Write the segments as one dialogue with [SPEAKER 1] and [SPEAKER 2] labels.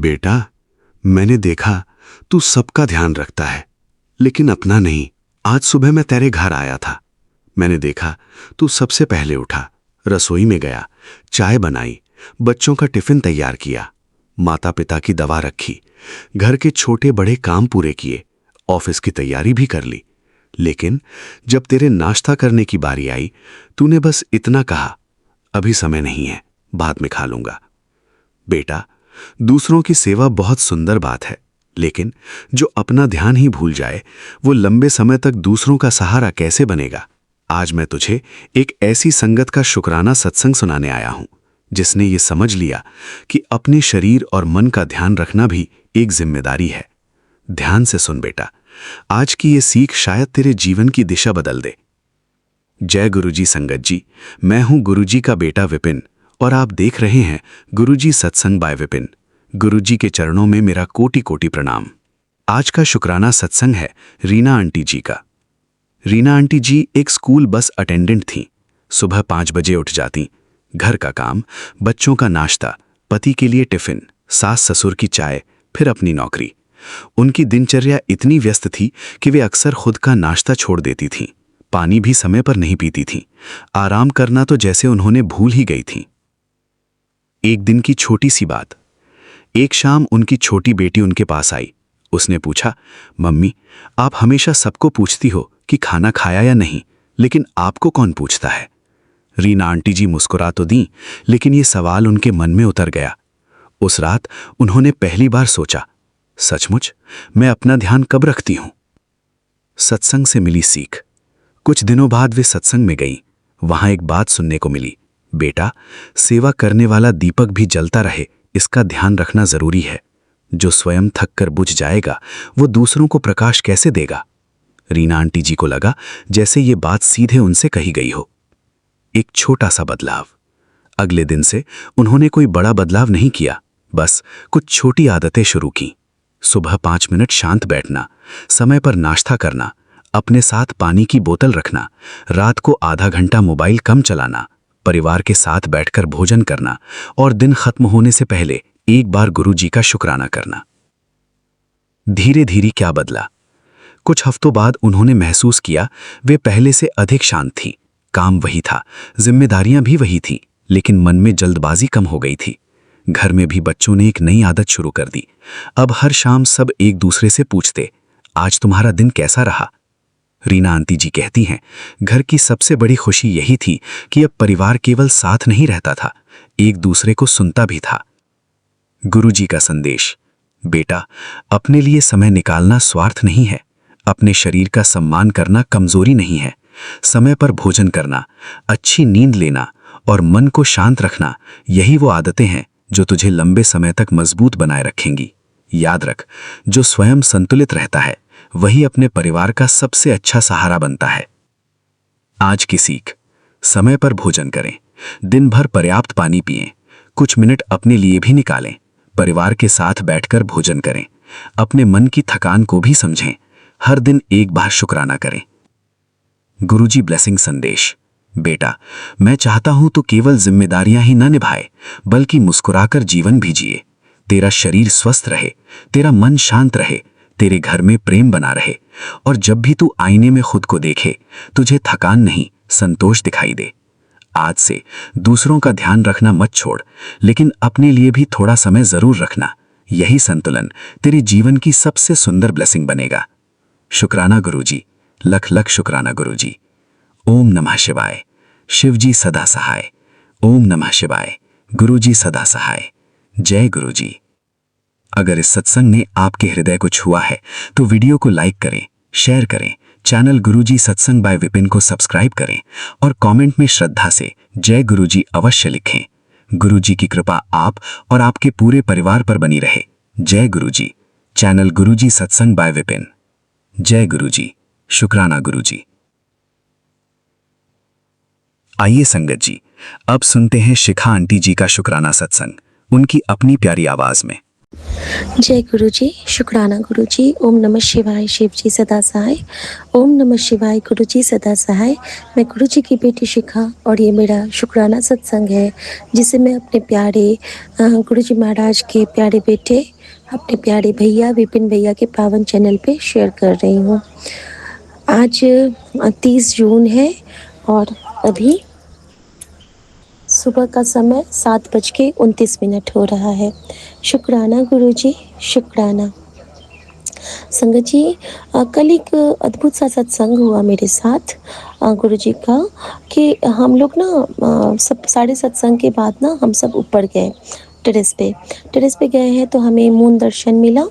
[SPEAKER 1] बेटा, मैंने देखा तू सबका ध्यान रखता है, लेकिन अपना नहीं। आज सुबह मैं तेरे घर आया था। मैंने देखा तू सबसे पहले उठा, रसोई में गया, चाय बनाई, बच्चों का टिफिन तैयार किया, माता पिता की दवा रखी, घर के छोटे बड़े काम पूरे किए, ऑफिस की तैयारी भी कर ली। लेकिन जब तेरे नाश्ता करने की बारी आई, तूने बस इतना कहा, अभी समय नहीं है, बाद में खा लूंगा। बेटा, दूसरों की सेवा बहुत सुंदर बात है, लेकिन जो अपना ध्यान ही भूल जाए, वो लंबे समय तक दूसरों का सहारा कैसे बनेगा। आज मैं तुझे एक ऐसी संगत का शुक्राना सत्संग सुनाने आया हूं, जिसने ये समझ लिया कि अपने शरीर और मन का ध्यान रखना भी एक जिम्मेदारी है। ध्यान से सुन बेटा, आज की ये सीख शायद तेरे जीवन की दिशा बदल दे। जय गुरुजी संगत जी, मैं हूं गुरुजी का बेटा विपिन और आप देख रहे हैं गुरुजी सत्संग बाय विपिन। गुरुजी के चरणों में मेरा कोटि कोटि प्रणाम। आज का शुक्राना सत्संग है रीना आंटी जी का। रीना आंटी जी एक स्कूल बस अटेंडेंट थीं। सुबह 5 बजे उठ जाती, घर का काम, बच्चों का नाश्ता, पति के लिए टिफिन, सास ससुर की चाय, फिर अपनी नौकरी। उनकी दिनचर्या इतनी व्यस्त थी कि वे अक्सर खुद का नाश्ता छोड़ देती थीं, पानी भी समय पर नहीं पीती थीं, आराम करना तो जैसे उन्होंने भूल ही गई थीं। एक दिन की छोटी सी बात। एक शाम उनकी छोटी बेटी उनके पास आई। उसने पूछा, मम्मी, आप हमेशा सबको पूछती हो कि खाना खाया या नहीं, लेकिन आपको कौन पूछता है। रीना आंटी जी मुस्कुरा तो दी, लेकिन ये सवाल उनके मन में उतर गया। उस रात उन्होंने पहली बार सोचा, सचमुच मैं अपना ध्यान कब रखती हूं। सत्संग से मिली सीख। कुछ दिनों बाद वे सत्संग में गईं। वहां एक बात सुनने को मिली, बेटा, सेवा करने वाला दीपक भी जलता रहे, इसका ध्यान रखना जरूरी है। जो स्वयं थक कर बुझ जाएगा, वो दूसरों को प्रकाश कैसे देगा। रीना आंटी जी को लगा जैसे ये बात सीधे उनसे कही गई हो। एक छोटा सा बदलाव। अगले दिन से उन्होंने कोई बड़ा बदलाव नहीं किया, बस कुछ छोटी आदतें शुरू की। सुबह 5 मिनट शांत बैठना, समय पर नाश्ता करना, अपने साथ पानी की बोतल रखना, रात को आधा घंटा मोबाइल कम चलाना, परिवार के साथ बैठकर भोजन करना और दिन खत्म होने से पहले एक बार गुरुजी का शुक्राना करना। धीरे धीरे क्या बदला। कुछ हफ्तों बाद उन्होंने महसूस किया वे पहले से अधिक शांत थी। काम वही था, जिम्मेदारियां भी वही थी, लेकिन मन में जल्दबाजी कम हो गई थी। घर में भी बच्चों ने एक नई आदत शुरू कर दी। अब हर शाम सब एक दूसरे से पूछते, आज तुम्हारा दिन कैसा रहा। रीना आंटी जी कहती हैं, घर की सबसे बड़ी खुशी यही थी कि अब परिवार केवल साथ नहीं रहता था, एक दूसरे को सुनता भी था। गुरुजी का संदेश, बेटा, अपने लिए समय निकालना स्वार्थ नहीं है, अपने शरीर का सम्मान करना कमजोरी नहीं है। समय पर भोजन करना, अच्छी नींद लेना और मन को शांत रखना, यही वो आदतें हैं जो तुझे लंबे समय तक मजबूत बनाए रखेंगी। याद रख, जो स्वयं संतुलित रहता है, वही अपने परिवार का सबसे अच्छा सहारा बनता है। आज की सीख, समय पर भोजन करें, दिन भर पर्याप्त पानी पिएं, कुछ मिनट अपने लिए भी निकालें, परिवार के साथ बैठकर भोजन करें, अपने मन की थकान को भी समझें, हर दिन एक बार शुक्राना करें। गुरुजी ब्लेसिंग संदेश, बेटा, मैं चाहता हूं तो केवल जिम्मेदारियां ही न निभाए, बल्कि मुस्कुराकर जीवन भी जिए। तेरा शरीर स्वस्थ रहे, तेरा मन शांत रहे, तेरे घर में प्रेम बना रहे और जब भी तू आईने में खुद को देखे, तुझे थकान नहीं, संतोष दिखाई दे। आज से दूसरों का ध्यान रखना मत छोड़, लेकिन अपने लिए भी थोड़ा समय जरूर रखना। यही संतुलन तेरे जीवन की सबसे सुंदर ब्लेसिंग बनेगा। शुक्राना गुरुजी, लख लख शुक्राना गुरुजी। ओम नमः शिवाय। शिवजी सदा सहाय। ओम नमः शिवाय। गुरुजी सदा सहाय। जय गुरुजी। अगर इस सत्संग ने आपके हृदय को छुआ है तो वीडियो को लाइक करें, शेयर करें, चैनल गुरुजी सत्संग बाय विपिन को सब्सक्राइब करें और कमेंट में श्रद्धा से जय गुरुजी अवश्य लिखें। गुरुजी की कृपा आप और आपके पूरे परिवार पर बनी रहे। जय गुरुजी। चैनल गुरुजी सत्संग बाय विपिन। जय गुरुजी। शुक्राना गुरुजी। आइए संगत जी, अब सुनते हैं शिखा आंटी जी का शुक्राना सत्संग, उनकी अपनी प्यारी आवाज में।
[SPEAKER 2] जय गुरु जी, शुक्राना गुरु जी, ओम नमः शिवाय, शिव जी सदा सहाय। ओम नमः शिवाय, गुरु जी सदा सहाय। मैं गुरु जी की बेटी शिखा और ये मेरा शुक्राना सत्संग है, जिसे मैं अपने प्यारे गुरु जी महाराज के प्यारे बेटे, अपने प्यारे भैया विपिन भैया के पावन चैनल पे शेयर कर रही हूँ। आज 30 जून है और अभी सुबह का समय 7:29 हो रहा है। शुक्राना गुरु जी, शुक्राना। संगत जी, कल एक अद्भुत सा सत्संग हुआ मेरे साथ गुरु जी का, कि हम लोग ना सब साढ़े सत्संग के बाद ना हम सब ऊपर गए टेरेस पे गए हैं, तो हमें मून दर्शन मिला।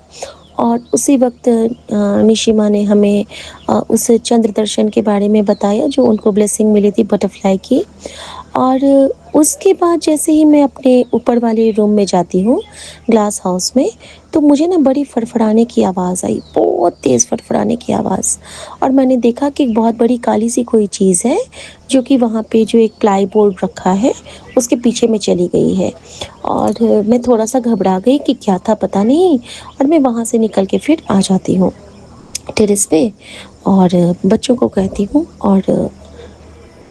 [SPEAKER 2] और उसी वक्त निशिमा ने हमें उस चंद्र दर्शन के बारे में बताया जो उनको ब्लेसिंग मिली थी बटरफ्लाई की। और उसके बाद जैसे ही मैं अपने ऊपर वाले रूम में जाती हूँ, ग्लास हाउस में, तो मुझे ना बड़ी फड़फड़ाने की आवाज़ आई, बहुत तेज़ फड़फड़ाने की आवाज़। और मैंने देखा कि एक बहुत बड़ी काली सी कोई चीज़ है, जो कि वहाँ पे जो एक प्लाई बोर्ड रखा है उसके पीछे में चली गई है। और मैं थोड़ा सा घबरा गई कि क्या था पता नहीं, और मैं वहाँ से निकल के फिर आ जाती हूँ टेरेस पे, और बच्चों को कहती हूँ और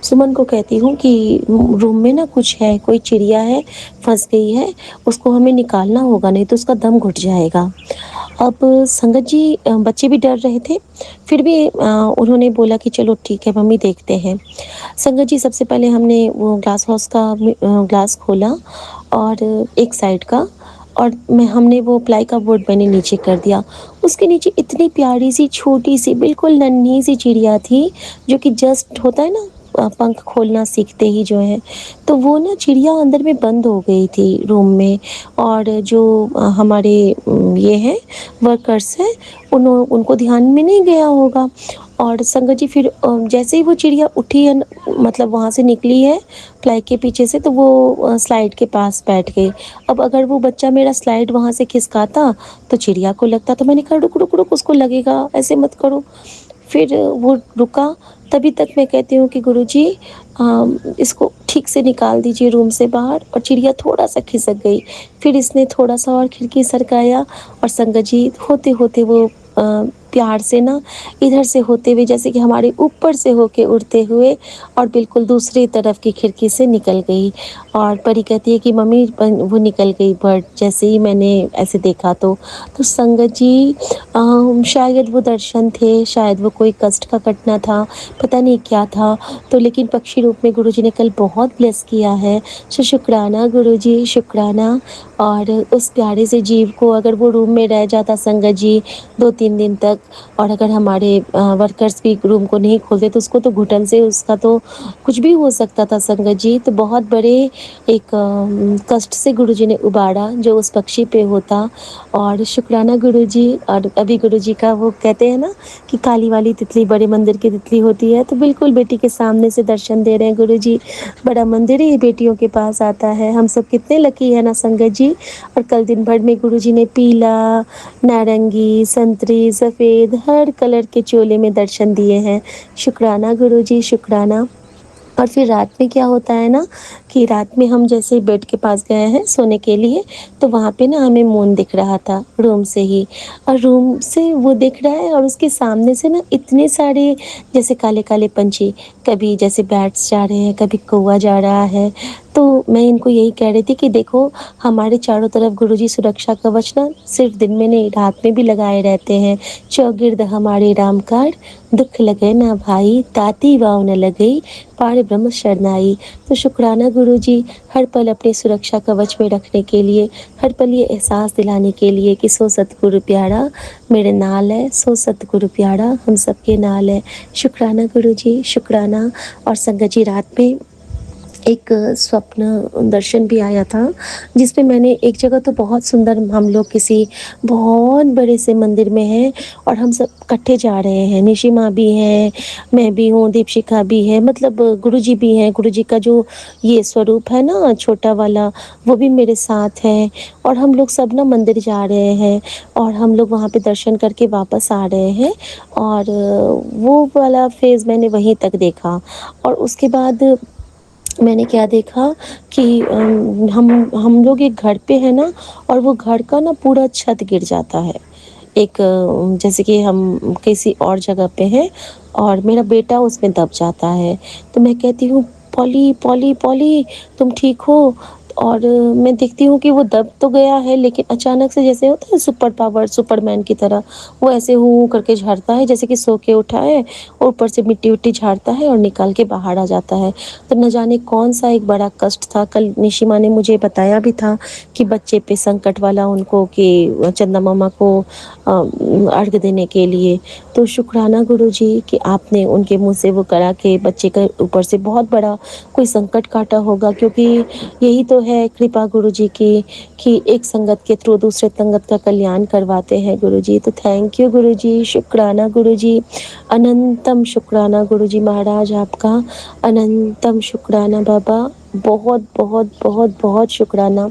[SPEAKER 2] सुमन को कहती हूँ कि रूम में ना कुछ है, कोई चिड़िया है, फंस गई है, उसको हमें निकालना होगा, नहीं तो उसका दम घुट जाएगा। अब संगत जी, बच्चे भी डर रहे थे, फिर भी उन्होंने बोला कि चलो ठीक है मम्मी, देखते हैं। संगत जी, सबसे पहले हमने वो ग्लास हाउस का ग्लास खोला, और एक साइड का, और हमने वो प्लाई का बोर्ड मैंने नीचे कर दिया। उसके नीचे इतनी प्यारी सी छोटी सी बिल्कुल नन्ही सी चिड़िया थी, जो कि जस्ट होता है ना पंख खोलना सीखते ही जो है, तो वो ना चिड़िया अंदर में बंद हो गई थी रूम में। और जो हमारे ये हैं वर्कर्स हैं, उनको ध्यान में नहीं गया होगा। और संगत जी, फिर जैसे ही वो चिड़िया उठी है, मतलब वहाँ से निकली है प्लाई के पीछे से, तो वो स्लाइड के पास बैठ गई। अब अगर वो बच्चा मेरा स्लाइड वहाँ से खिसकाता तो चिड़िया को लगता, तो मैंने कहा रुक रुक रुक, उसको लगेगा, ऐसे मत करो। फिर वो रुका, तभी तक मैं कहती हूँ कि गुरुजी, इसको ठीक से निकाल दीजिए रूम से बाहर। और चिड़िया थोड़ा सा खिसक गई, फिर इसने थोड़ा सा और खिड़की सरकाया, और संगत जी, होते होते वो प्यार से ना इधर से होते हुए, जैसे कि हमारे ऊपर से होके उड़ते हुए, और बिल्कुल दूसरी तरफ की खिड़की से निकल गई। और परी कहती है कि मम्मी वो निकल गई बर्ड, जैसे ही मैंने ऐसे देखा तो संगत जी, शायद वो दर्शन थे, शायद वो कोई कष्ट का घटना था, पता नहीं क्या था। तो लेकिन पक्षी रूप में गुरुजी ने कल बहुत ब्लेस किया है। सो शुक्राना गुरुजी, शुक्राना। और उस प्यारे से जीव को अगर वो रूम में रह जाता संगत जी 2-3 दिन तक, और अगर हमारे वर्कर्स भी रूम को नहीं खोलते, तो उसको तो घुटन से उसका तो कुछ भी हो सकता था संगत जी। तो बहुत बड़े एक कष्ट से गुरुजी ने उबारा जो उस पक्षी पे होता। और शुक्राना गुरुजी। और अभी गुरुजी का वो कहते हैं ना कि काली वाली तितली बड़े मंदिर की तितली होती है, तो बिल्कुल बेटी के सामने से दर्शन दे रहे हैं गुरुजी। बड़ा मंदिर ही बेटियों के पास आता है, हम सब कितने लकी है ना संगत जी। और कल दिन भर में गुरुजी ने पीला, नारंगी, संतरी, सफ़ेद हर कलर के चोले में दर्शन दिए हैं। शुक्राना गुरुजी, शुक्राना। और फिर रात में क्या होता है ना, कि रात में हम जैसे बेड के पास गए हैं सोने के लिए, तो वहाँ पे ना हमें मून दिख रहा था रूम से ही। और रूम से वो दिख रहा है, और उसके सामने से ना इतने सारे जैसे काले काले पंछी, कभी जैसे बैट्स जा रहे हैं, कभी कौवा जा रहा है। तो मैं इनको यही कह रही थी कि देखो, हमारे चारों तरफ गुरुजी सुरक्षा कवच ना सिर्फ दिन में नहीं, रात में भी लगाए रहते हैं। चौगिर्द हमारे राम काज, दुख लगे ना भाई, ताती वाव न लगई, पार ब्रह्म शरणाई। तो शुक्राना गुरुजी, हर पल अपनी सुरक्षा कवच में रखने के लिए, हर पल ये एहसास दिलाने के लिए कि सो सतगुरु प्यारा मेरे नाल है, सो सतगुरु प्यारा हम सबके नाल है। शुक्राना गुरुजी, शुक्राना। और संगत जी, रात में एक स्वप्न दर्शन भी आया था, जिसमें मैंने एक जगह तो बहुत सुंदर, हम लोग किसी बहुत बड़े से मंदिर में हैं, और हम सब इकट्ठे जा रहे हैं, निशिमा भी है, मैं भी हूँ, दीपशिखा भी है, मतलब गुरुजी भी हैं, गुरुजी का जो ये स्वरूप है ना छोटा वाला, वो भी मेरे साथ है। और हम लोग सब ना मंदिर जा रहे हैं, और हम लोग वहाँ पे दर्शन करके वापस आ रहे हैं। और वो वाला फेज़ मैंने वहीं तक देखा। और उसके बाद मैंने क्या देखा कि हम लोग एक घर पे हैं ना, और वो घर का ना पूरा छत गिर जाता है। एक जैसे कि हम किसी और जगह पे हैं और मेरा बेटा उसमें दब जाता है। तो मैं कहती हूँ, पॉली पॉली पॉली, तुम ठीक हो? और मैं देखती हूँ कि वो दब तो गया है, लेकिन अचानक से जैसे होता है सुपर पावर, सुपरमैन की तरह वो ऐसे हूँ करके झाड़ता है, जैसे कि सो के उठा है और ऊपर से मिट्टी उट्टी झाड़ता है और निकाल के बाहर आ जाता है। तो न जाने कौन सा एक बड़ा कष्ट था। कल निशिमा ने मुझे बताया भी था कि बच्चे पे संकट वाला उनको, कि चंदा मामा को अर्घ देने के लिए। तो शुक्राना गुरुजी कि आपने उनके मुंह से वो करा के बच्चे के ऊपर से बहुत बड़ा कोई संकट काटा होगा, क्योंकि यही तो है कृपा गुरुजी की, कि एक संगत के थ्रू दूसरे संगत का कल्याण करवाते हैं गुरुजी। तो थैंक यू गुरुजी, शुक्राना गुरुजी, अनंतम शुक्राना गुरुजी महाराज आपका, अनंतम शुक्राना बाबा, बहुत बहुत बहुत बहुत शुक्राना।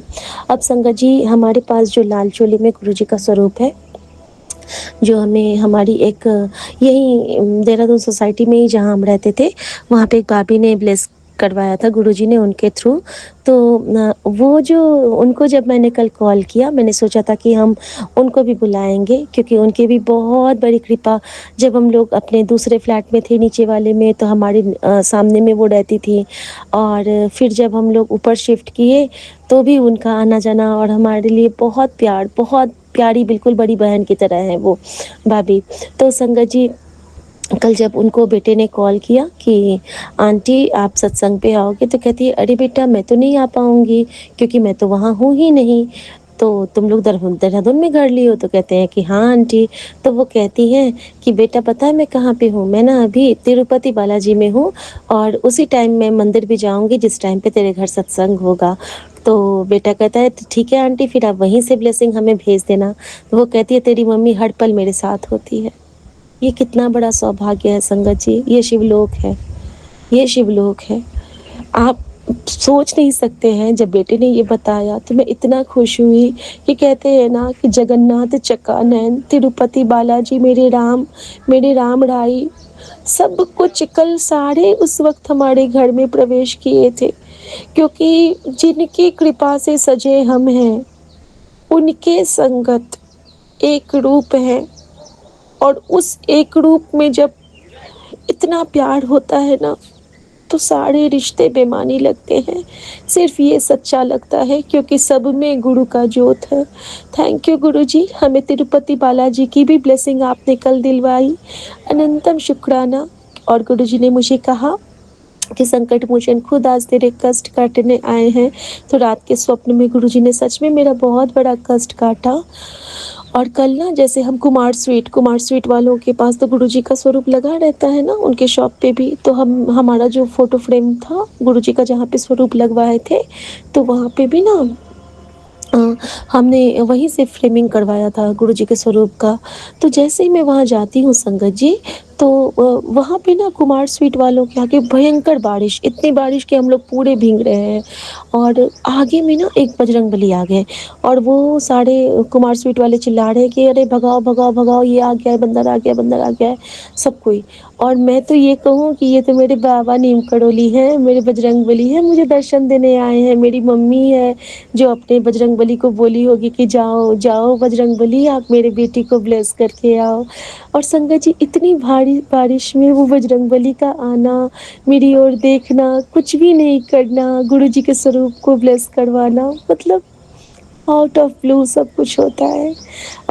[SPEAKER 2] अब संगत जी, हमारे पास जो लाल चोली में गुरुजी का स्वरूप है, जो हमें हमारी एक यही देहरादून सोसाइटी में ही जहाँ हम रहते थे, वहाँ पे एक भाभी ने ब्लेस करवाया था गुरुजी ने उनके थ्रू। तो वो जो उनको जब मैंने कल कॉल किया, मैंने सोचा था कि हम उनको भी बुलाएंगे, क्योंकि उनकी भी बहुत बड़ी कृपा। जब हम लोग अपने दूसरे फ्लैट में थे नीचे वाले में, तो हमारे सामने में वो रहती थी, और फिर जब हम लोग ऊपर शिफ्ट किए तो भी उनका आना जाना, और हमारे लिए बहुत प्यार, बहुत प्यारी, बिल्कुल बड़ी बहन की तरह है वो भाभी। तो संगत जी, कल जब उनको बेटे ने कॉल किया कि आंटी आप सत्संग पे आओगे, तो कहती है अरे बेटा मैं तो नहीं आ पाऊंगी, क्योंकि मैं तो वहाँ हूँ ही नहीं। तो तुम लोग देहरादून में घर लिए हो? तो कहते हैं कि हाँ आंटी। तो वो कहती हैं कि बेटा पता है मैं कहाँ पे हूँ? मैं ना अभी तिरुपति बालाजी में हूँ, और उसी टाइम मैं मंदिर भी जाऊंगी जिस टाइम पे तेरे घर सत्संग होगा। तो बेटा कहता है तो ठीक है आंटी, फिर आप वहीं से ब्लेसिंग हमें भेज देना। तो वो कहती है तेरी मम्मी हर पल मेरे साथ होती है। ये कितना बड़ा सौभाग्य है संगत जी, ये शिवलोक है, ये शिवलोक है। आप सोच नहीं सकते हैं, जब बेटे ने ये बताया तो मैं इतना खुश हुई कि कहते हैं ना कि जगन्नाथ चकानैन तिरुपति बालाजी मेरे राम राई, सब कुछ कल सारे उस वक्त हमारे घर में प्रवेश किए थे, क्योंकि जिनकी कृपा से सजे हम हैं, उनके संगत एक रूप है, और उस एक रूप में जब इतना प्यार होता है ना, तो सारे रिश्ते बेमानी लगते हैं। सिर्फ ये सच्चा लगता है क्योंकि सब में गुरु का जोत है। थैंक यू गुरु जी, हमें तिरुपति बालाजी की भी ब्लेसिंग आपने कल दिलवाई, अनंतम शुक्राना। और गुरु जी ने मुझे कहा कि संकट मोचन खुद आज तेरे कष्ट काटने आए हैं। तो रात के स्वप्न में गुरुजी ने सच में मेरा बहुत बड़ा कष्ट काटा। और कल ना जैसे हम कुमार स्वीट वालों के पास तो गुरुजी का स्वरूप लगा रहता है ना, उनके शॉप पे भी। तो हम हमारा जो फोटो फ्रेम था गुरुजी का जहाँ पे स्वरूप लगवाए थे, तो वहाँ पे भी ना अ, हमने वहीं से फ्रेमिंग करवाया था गुरुजी के स्वरूप का। तो जैसे ही मैं वहाँ जाती हूँ संगत जी, तो वहाँ पे ना कुमार स्वीट वालों के आगे भयंकर बारिश, इतनी बारिश कि हम लोग पूरे भीग रहे हैं। और आगे में ना एक बजरंगबली आ गए, और वो सारे कुमार स्वीट वाले चिल्ला रहे हैं कि अरे भगाओ भगाओ भगाओ, ये आ गया है, बंदर आ गया, बंदर आ गया है, सब कोई। और मैं तो ये कहूँ कि ये तो मेरे बाबा नीम करोली हैं, मेरे बजरंगबली हैं, मुझे दर्शन देने आए हैं। मेरी मम्मी है जो अपने बजरंगबली को बोली होगी कि जाओ जाओ बजरंगबली, आप मेरे बेटी को ब्लेस करके आओ। और संगत जी, इतनी भारी बारिश में वो बजरंगबली का आना, मेरी ओर देखना, कुछ भी नहीं करना, गुरुजी के स्वरूप को ब्लेस करवाना, मतलब आउट ऑफ ब्लू सब कुछ होता है।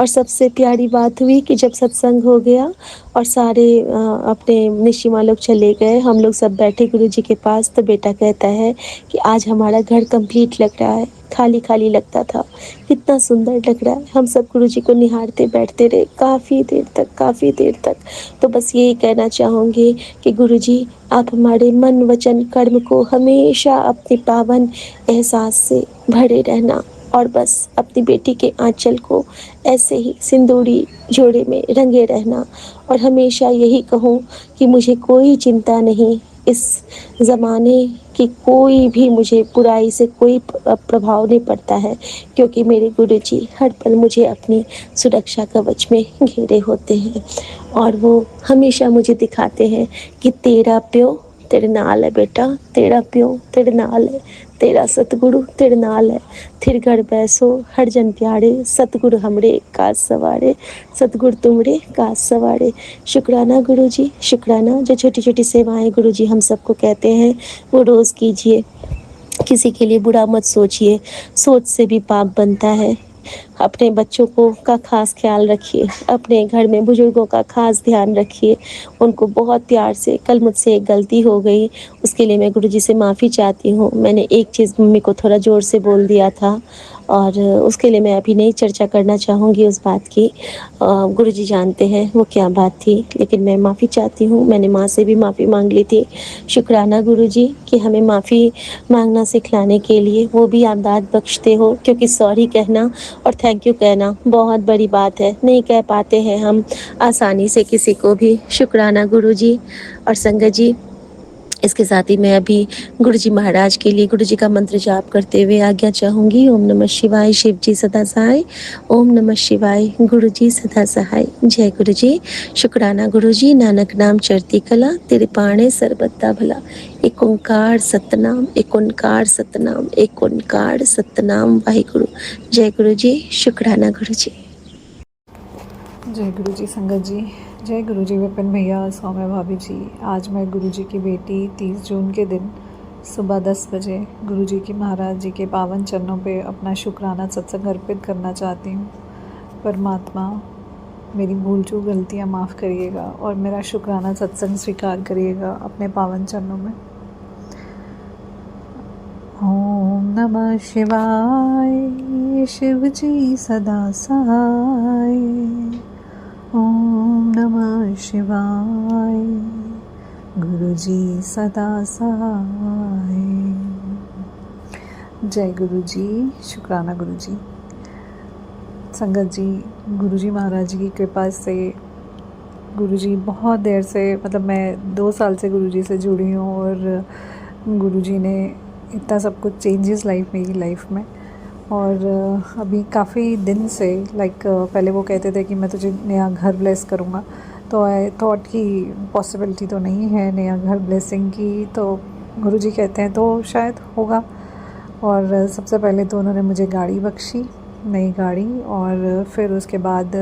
[SPEAKER 2] और सबसे प्यारी बात हुई कि जब सत्संग हो गया और सारे अपने निशिमा लोग चले गए, हम लोग सब बैठे गुरुजी के पास, तो बेटा कहता है कि आज हमारा घर कंप्लीट लग रहा है, खाली खाली लगता था, कितना सुंदर लग रहा है। हम सब गुरुजी को निहारते बैठते रहे काफ़ी देर तक, काफ़ी देर तक। तो बस यही कहना चाहूँगी कि गुरुजी आप हमारे मन वचन कर्म को हमेशा अपने पावन एहसास से भरे रहना, और बस अपनी बेटी के आंचल को ऐसे ही सिंदूरी जोड़े में रंगे रहना। और हमेशा यही कहूँ कि मुझे कोई चिंता नहीं, इस ज़माने की कोई भी मुझे बुराई से कोई प्रभाव नहीं पड़ता है, क्योंकि मेरे गुरुजी हर पल मुझे अपनी सुरक्षा कवच में घेरे होते हैं, और वो हमेशा मुझे दिखाते हैं कि तेरा प्यो तेरे नाल है बेटा, तेरा प्यो तेरे नाल है, तेरा सतगुरु तेरे नाल है। थिर घर बैसो हर जन प्यारे, सतगुरु हमरे काज सवारे, सतगुरु तुमरे काज सवारे। शुक्राना गुरु जी, शुक्राना। जो छोटी छोटी सेवाएं गुरु जी हम सबको कहते हैं वो रोज़ कीजिए। किसी के लिए बुरा मत सोचिए, सोच से भी पाप बनता है। अपने बच्चों को का खास ख्याल रखिए, अपने घर में बुजुर्गों का खास ध्यान रखिए, उनको बहुत प्यार से। कल मुझसे एक गलती हो गई, उसके लिए मैं गुरुजी से माफ़ी चाहती हूँ। मैंने एक चीज़ मम्मी को थोड़ा ज़ोर से बोल दिया था और उसके लिए मैं अभी नहीं चर्चा करना चाहूँगी उस बात की। गुरुजी जानते हैं वो क्या बात थी, लेकिन मैं माफ़ी चाहती हूँ। मैंने माँ से भी माफ़ी मांग ली थी। शुक्राना गुरुजी कि हमें माफ़ी मांगना सिखलाने के लिए, वो भी आप दाद बख्शते हो, क्योंकि सॉरी कहना और थैंक यू कहना बहुत बड़ी बात है, नहीं कह पाते हैं हम आसानी से किसी को भी। शुक्राना गुरुजी और संगत जी। इसके साथ ही मैं अभी गुरुजी महाराज के लिए गुरुजी का मंत्र जाप करते हुए आज्ञा चाहूँगी। ओम नमः शिवाय, शिव जी सदा सहाय। ओम नमः शिवाय, गुरुजी सदा सहाय। जय गुरुजी। शुक्राना गुरुजी, नानक नाम चढ़ती कला, तेरे पाणे सरबत्ता भला। एक ओंकार सतनाम, एक ओंकार सतनाम, एक ओंकार सतनाम वाहिगुरु। जय गुरुजी, शुक्राना गुरुजी।
[SPEAKER 3] जय गुरु जी संगत जी, जय गुरु जी विपिन भैया, सौम्य भाभी जी। आज मैं गुरु जी की बेटी 30 जून के दिन सुबह 10 बजे गुरु जी की महाराज जी के पावन चरणों पे अपना शुक्राना सत्संग अर्पित करना चाहती हूँ। परमात्मा मेरी भूल चूक गलतियाँ माफ़ करिएगा और मेरा शुक्राना सत्संग स्वीकार करिएगा अपने पावन चरणों में। ओम नमः शिवाय, शिव जी सदा सहाय। ओम नमः शिवाय, गुरु जी सदा सहाय। जय गुरु जी, शुक्राना गुरु जी। संगत जी, गुरु जी महाराज जी की कृपा से गुरु जी बहुत देर से, मतलब मैं 2 साल से गुरु जी से जुड़ी हूँ और गुरु जी ने इतना सब कुछ चेंजेस मेरी लाइफ में। और अभी काफ़ी दिन से पहले वो कहते थे कि मैं तुझे नया घर ब्लेस करूँगा, तो आई थॉट कि पॉसिबिलिटी तो नहीं है नया घर ब्लेसिंग की, तो गुरुजी कहते हैं तो शायद होगा। और सबसे पहले तो उन्होंने मुझे गाड़ी बख्शी, नई गाड़ी, और फिर उसके बाद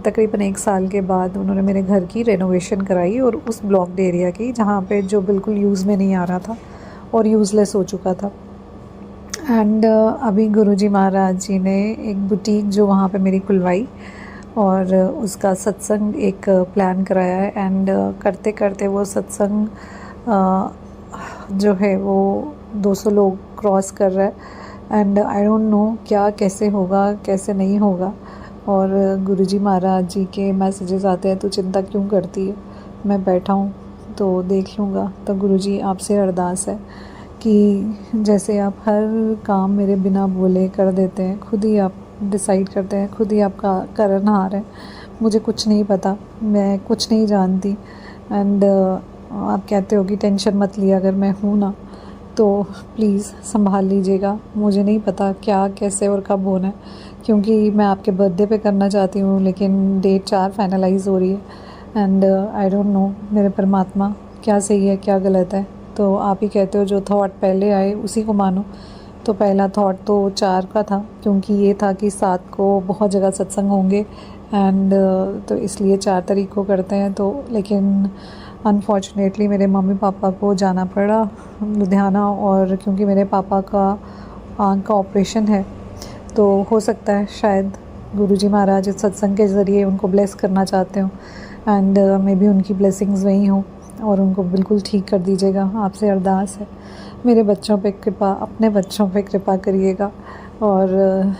[SPEAKER 3] तकरीबन 1 साल के बाद उन्होंने मेरे घर की रेनोवेशन कराई, और उस ब्लॉक्ड एरिया की जहाँ पे जो बिल्कुल यूज़ में नहीं आ रहा था और यूज़लेस हो चुका था। एंड अभी गुरुजी महाराज जी ने एक बुटीक जो वहाँ पे मेरी खुलवाई और उसका सत्संग एक प्लान कराया है। एंड करते करते वो सत्संग जो है वो 200 लोग क्रॉस कर रहा है। एंड आई डोंट नो क्या कैसे होगा कैसे नहीं होगा। और गुरुजी महाराज जी के मैसेजेस आते हैं तो चिंता क्यों करती है, मैं बैठा हूँ तो देख लूँगा। तो गुरुजी आपसे अरदास है कि जैसे आप हर काम मेरे बिना बोले कर देते हैं, खुद ही आप डिसाइड करते हैं, खुद ही आपका करनहार है। मुझे कुछ नहीं पता, मैं कुछ नहीं जानती। एंड आप कहते हो कि टेंशन मत लिया अगर मैं हूँ ना, तो प्लीज़ संभाल लीजिएगा। मुझे नहीं पता क्या कैसे और कब होना है, क्योंकि मैं आपके बर्थडे पे करना चाहती हूँ लेकिन डेट 4 फाइनलाइज़ हो रही है। एंड आई डोंट नो मेरे परमात्मा क्या सही है क्या गलत है। तो आप ही कहते हो जो थॉट पहले आए उसी को मानो। तो पहला थॉट तो 4 का था, क्योंकि ये था कि 7 को बहुत जगह सत्संग होंगे एंड तो इसलिए 4 तारीख को करते हैं। तो लेकिन अनफॉर्चुनेटली मेरे मम्मी पापा को जाना पड़ा लुधियाना, और क्योंकि मेरे पापा का आँख का ऑपरेशन है तो हो सकता है शायद गुरुजी महाराज इस सत्संग के ज़रिए उनको ब्लेस करना चाहते हो। एंड मे बी उनकी ब्लेसिंग्स वही हों और उनको बिल्कुल ठीक कर दीजिएगा। आपसे अरदास है, मेरे बच्चों पे कृपा, अपने बच्चों पे कृपा करिएगा और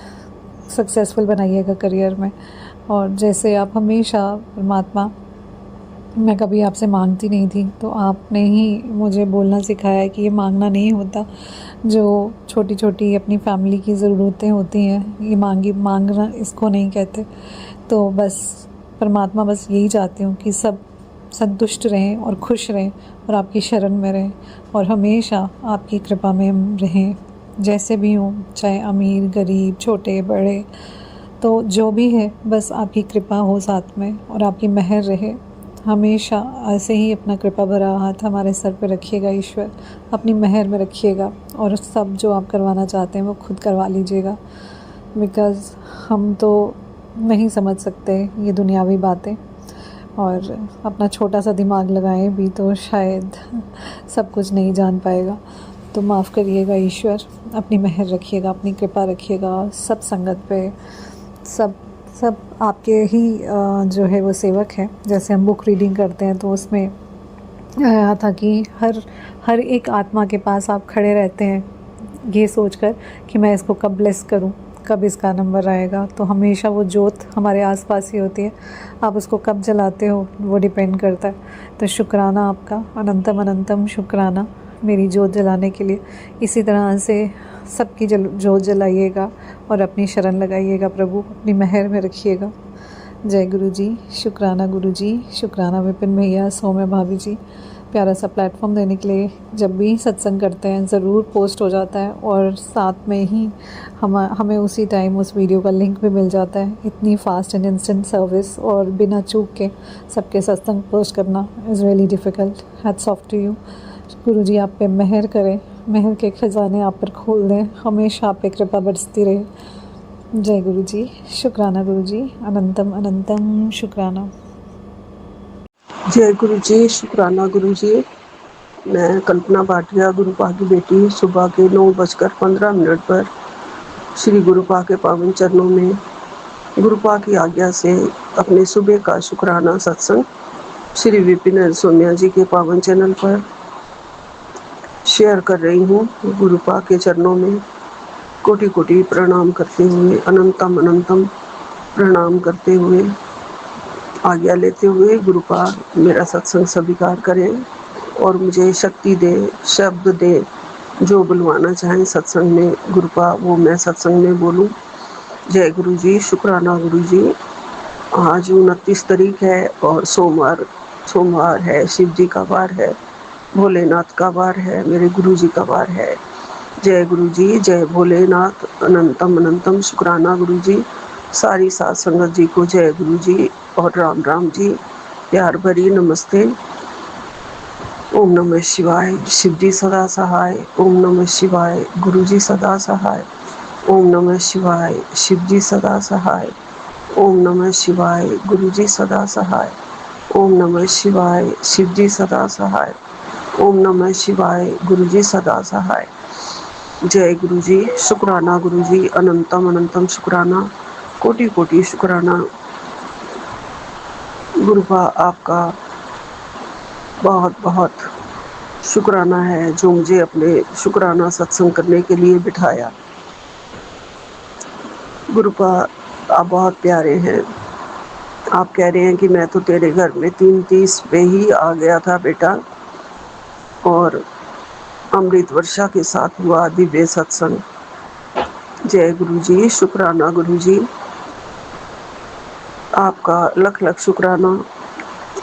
[SPEAKER 3] सक्सेसफुल बनाइएगा करियर में। और जैसे आप हमेशा परमात्मा, मैं कभी आपसे मांगती नहीं थी तो आपने ही मुझे बोलना सिखाया है कि ये मांगना नहीं होता, जो छोटी छोटी अपनी फैमिली की ज़रूरतें होती हैं ये मांगना इसको नहीं कहते। तो बस परमात्मा बस यही चाहती हूँ कि सब संतुष्ट रहें और खुश रहें और आपकी शरण में रहें और हमेशा आपकी कृपा में हम रहें, जैसे भी हों, चाहे अमीर गरीब छोटे बड़े, तो जो भी है बस आपकी कृपा हो साथ में और आपकी मेहर रहे हमेशा ऐसे ही अपना कृपा भरा हाथ हमारे सर पे रखिएगा ईश्वर, अपनी मेहर में रखिएगा और सब जो आप करवाना चाहते हैं वो खुद करवा लीजिएगा। बिकॉज़ हम तो नहीं समझ सकते ये दुनियावी बातें, और अपना छोटा सा दिमाग लगाएं भी तो शायद सब कुछ नहीं जान पाएगा। तो माफ़ करिएगा ईश्वर, अपनी मेहर रखिएगा, अपनी कृपा रखिएगा सब संगत पे। सब सब आपके ही जो है वो सेवक हैं। जैसे हम बुक रीडिंग करते हैं तो उसमें आया था कि हर एक आत्मा के पास आप खड़े रहते हैं ये सोचकर कि मैं इसको कब ब्लेस करूं, कब इसका नंबर आएगा। तो हमेशा वो जोत हमारे आसपास ही होती है, आप उसको कब जलाते हो वो डिपेंड करता है। तो शुक्राना आपका, अनंतम अनंतम शुक्राना मेरी जोत जलाने के लिए। इसी तरह से सबकी जोत जलाइएगा और अपनी शरण लगाइएगा प्रभु, अपनी मेहर में रखिएगा। जय गुरु जी, शुक्राना गुरु जी, शुक्राना विपिन भैया, सौम्य भाभी जी, प्यारा सा प्लेटफॉर्म देने के लिए। जब भी सत्संग करते हैं ज़रूर पोस्ट हो जाता है और साथ में ही हमें उसी टाइम उस वीडियो का लिंक भी मिल जाता है। इतनी फास्ट एंड इंस्टेंट सर्विस और बिना चूक के सबके सत्संग पोस्ट करना is really difficult. Hats off to you. गुरु जी आप पे मेहर करें, मेहर के खजाने आप पर खोल दें, हमेशा आप पे कृपा बरसती रहे। जय गुरु जी, शुक्राना गुरु जी, अनंतम अनंतम शुक्राना।
[SPEAKER 4] जय गुरु जी, शुक्राना गुरु जी। मैं कल्पना भाटिया, गुरुपा की बेटी, सुबह के 9:15 पर श्री गुरुपा के पावन चरणों में गुरुपा की आज्ञा से अपने सुबह का शुक्राना सत्संग श्री विपिन सोनिया जी के पावन चैनल पर शेयर कर रही हूँ। गुरुपा के चरणों में कोटि कोटि प्रणाम करते हुए, अनंतम अनंतम प्रणाम करते हुए, आज्ञा लेते हुए गुरुपा मेरा सत्संग स्वीकार करें और मुझे शक्ति दे, शब्द दे, जो बुलवाना चाहें सत्संग में गुरुपा वो मैं सत्संग में बोलूं। जय गुरु जी, शुक्राना गुरु जी। आज 29 तारीख है और सोमवार है, शिव जी का वार है, भोलेनाथ का वार है, मेरे गुरु जी का वार है। जय गुरु जी, जय भोलेनाथ, अनंतम अनंतम शुक्राना गुरु जी। सारी साध संगत जी को जय गुरु जी और राम राम जी, प्यार भरी नमस्ते। ओम नमः शिवाय, शिव जी सदा सहाय। ओम नमः शिवाय, गुरु जी सदा सहाय। ओम नमः शिवाय, शिव जी सदा सहाय। ओम नमः शिवाय, गुरु जी सदा सहाय। ओम नमः शिवाय, शिव जी सदा सहाय। ओम नमः शिवाय, गुरु जी सदा सहाय। जय गुरु जी, शुक्राना गुरु जी, अनंतम अनंतम शुक्राना, कोटि कोटि शुक्राना। गुरुपा आपका बहुत बहुत शुक्राना है जो मुझे अपने शुक्राना सत्संग करने के लिए बिठाया। गुरुपा आप बहुत प्यारे हैं। आप कह रहे हैं कि मैं तो तेरे घर में 3:30 पे ही आ गया था बेटा, और अमृत वर्षा के साथ हुआ दिव्य सत्संग। जय गुरु जी, शुक्राना गुरु जी, आपका लख लख शुक्राना।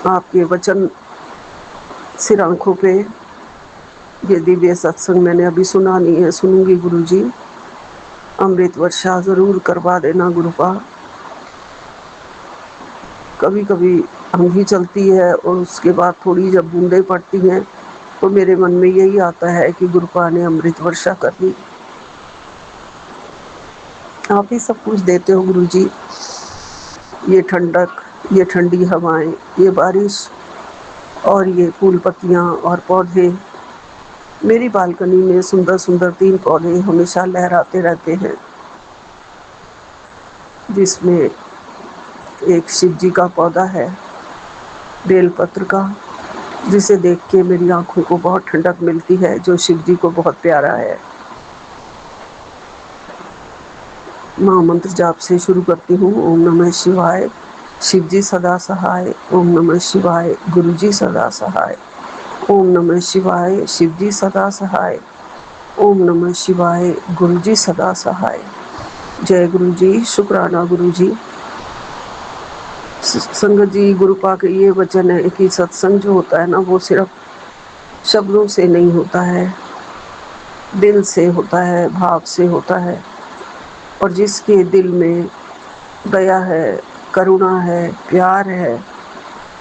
[SPEAKER 4] आपके वचन सिर आंखों पे, ये दिव्य सत्संग मैंने अभी सुना नहीं है, सुनूंगी गुरु जी। अमृत वर्षा ज़रूर करवा देना गुरुपा। कभी कभी आंधी चलती है और उसके बाद थोड़ी जब बूंदें पड़ती हैं तो मेरे मन में यही आता है कि गुरुपा ने अमृत वर्षा कर दी। आप ही सब कुछ देते हो गुरु जी, ये ठंडक, ये ठंडी हवाएं, ये बारिश और ये फूल पत्तियाँ और पौधे। मेरी बालकनी में सुंदर सुंदर 3 पौधे हमेशा लहराते रहते हैं, जिसमें एक शिव जी का पौधा है, बेलपत्र का, जिसे देख के मेरी आंखों को बहुत ठंडक मिलती है, जो शिव जी को बहुत प्यारा है। महामंत्र जाप से शुरू करती हूँ। ओम नमः शिवाय, शिव जी सदा सहाय। ओम नमः शिवाय, गुरु जी सदा सहाय। ओम नमः शिवाय, शिव जी सदा सहाय। ओम नमः शिवाय, गुरु जी सदा सहाय। जय गुरु जी, शुक्राना गुरु जी। संगत जी, गुरुपा के ये वचन है कि सत्संग जो होता है ना, वो सिर्फ शब्दों से नहीं होता है, दिल से होता है, भाव से होता है। और जिसके दिल में दया है, करुणा है, प्यार है,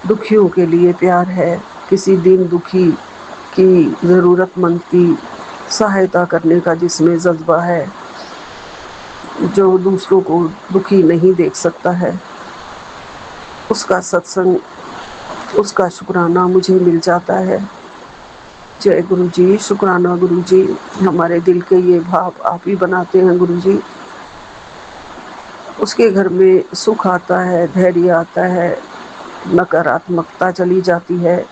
[SPEAKER 4] दुखियों के लिए प्यार है, किसी दीन दुखी की, ज़रूरतमंद की सहायता करने का जिसमें जज्बा है, जो दूसरों को दुखी नहीं देख सकता है, उसका सत्संग, उसका शुक्राना मुझे मिल जाता है। जय गुरु जी, शुक्राना गुरु जी। हमारे दिल के ये भाव आप ही बनाते हैं गुरु जी। उसके घर में सुख आता है, धैर्य आता है, नकारात्मकता चली जाती है।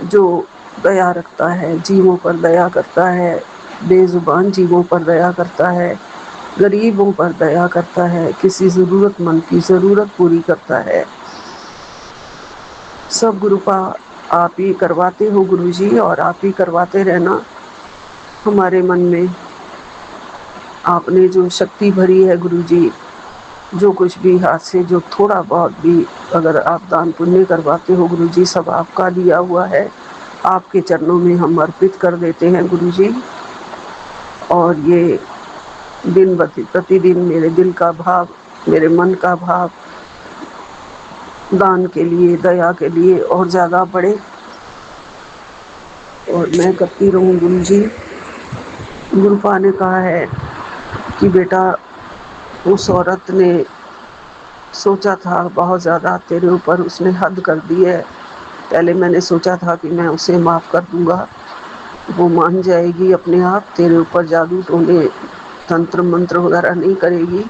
[SPEAKER 4] जो दया रखता है, जीवों पर दया करता है, बेजुबान जीवों पर दया करता है, गरीबों पर दया करता है, किसी ज़रूरतमंद की ज़रूरत पूरी करता है। सब गुरुपा आप ही करवाते हो गुरु जी, और आप ही करवाते रहना। हमारे मन में आपने जो शक्ति भरी है गुरु जी, जो कुछ भी हाथ से जो थोड़ा बहुत भी अगर आप दान पुण्य करवाते हो गुरु जी, सब आपका दिया हुआ है। आपके चरणों में हम अर्पित कर देते हैं गुरु जी। और ये दिन प्रतिदिन मेरे दिल का भाव, मेरे मन का भाव दान के लिए, दया के लिए और ज़्यादा बढ़े, और मैं करती रहूं गुरु जी। गुरुपा ने कहा है कि बेटा, उस औरत ने सोचा था बहुत ज़्यादा तेरे ऊपर उसने हद कर दी है। पहले मैंने सोचा था कि मैं उसे माफ़ कर दूंगा, वो मान जाएगी अपने आप, तेरे ऊपर जादू टोने तंत्र मंत्र वगैरह नहीं करेगी,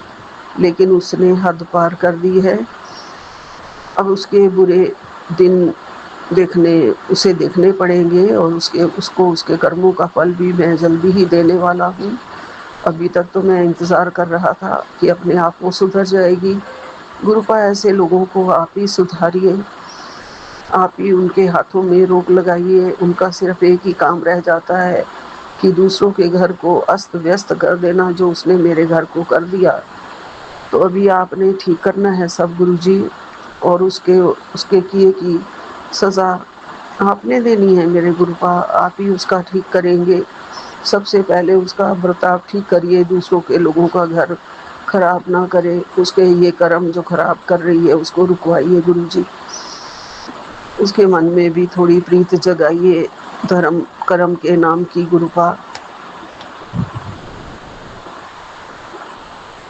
[SPEAKER 4] लेकिन उसने हद पार कर दी है। अब उसके बुरे दिन उसे देखने पड़ेंगे, और उसको उसके कर्मों का फल भी मैं जल्दी ही देने वाला हूँ। अभी तक तो मैं इंतज़ार कर रहा था कि अपने आप वो सुधर जाएगी। गुरुपा, ऐसे लोगों को आप ही सुधारिए, आप ही उनके हाथों में रोक लगाइए। उनका सिर्फ एक ही काम रह जाता है कि दूसरों के घर को अस्त व्यस्त कर देना, जो उसने मेरे घर को कर दिया। तो अभी आपने ठीक करना है सब गुरु जी, और उसके किए की सज़ा आपने देनी है मेरे गुरुपा। आप ही उसका ठीक करेंगे। सबसे पहले उसका बर्ताव ठीक करिए, दूसरों के लोगों का घर खराब ना करे। उसके ये कर्म जो खराब कर रही है उसको रुकवाइए गुरु जी। उसके मन में भी थोड़ी प्रीत जगाइए धर्म कर्म के नाम की गुरुपा।